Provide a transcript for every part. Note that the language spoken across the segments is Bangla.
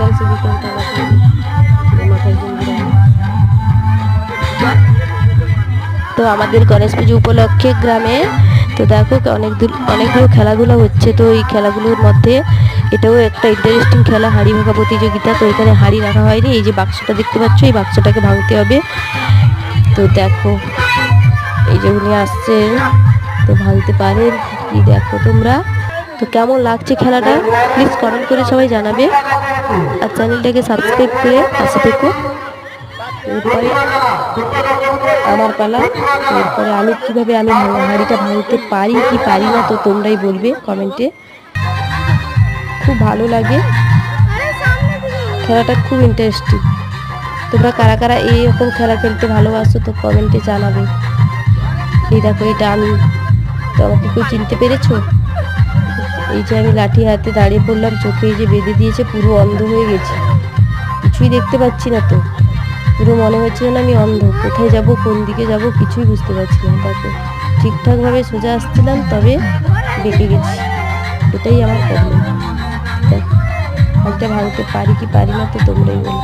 আছে বিকেল তাড়াতাড়ি মাথায় জঙ্গি। তো আমাদের গণেশ পুজো উপলক্ষে গ্রামে তো দেখো অনেকগুলো খেলাধুলা হচ্ছে। তো এই খেলাগুলোর মধ্যে এটাও একটা ইন্টারেস্টিং খেলা, হাঁড়ি ভাঙা প্রতিযোগিতা। তো এখানে হাঁড়ি রাখা হয়নি, এই যে বাক্সটা দেখতে পাচ্ছ, এই বাক্সটাকে ভাঙতে হবে। তো দেখো এই যে উনি আসছেন, তো ভাঙতে পারেন কি দেখো তোমরা। তো কেমন লাগছে খেলাটা প্লিজ কমেন্ট করে সবাই জানাবে, আর চ্যানেলটাকে সাবস্ক্রাইব করে পাশে থেকো। এরপরে আমার পালা। এরপরে আমি কিভাবে হাঁড়িটা ভাঙতে পারি কি পারি না, তো তোমরাই বলবে কমেন্টে। খুব ভালো লাগে খেলাটা, খুব ইন্টারেস্টিং। তোমরা কারা কারা এইরকম খেলা খেলতে ভালোবাসো তো কমেন্টে জানাবে। এই দেখো এটা আমি, তো আমাকে কেউ চিনতে পেরেছো? এই যে আমি লাঠি হাতে দাঁড়িয়ে পড়লাম, চোখে এই যে বেঁধে দিয়েছে, পুরো অন্ধ হয়ে গেছি, কিছুই দেখতে পাচ্ছি না। তো পুরো মনে হচ্ছে যেন আমি অন্ধ, কোথায় যাব কোন দিকে যাব কিছুই বুঝতে পারছি না। দেখো ঠিকঠাকভাবে সোজা আসছিলাম, তবে বেঁকে গেছি, এটাই আমার প্রবলেম। দেখো হাঁড়িটা ভাঙতে পারি কি পারি না, তো তোমরাই বলো।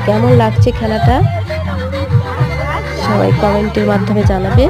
কেমন লাগছে খেলাটা সবাই কমেন্টের মাধ্যমে জানাবে।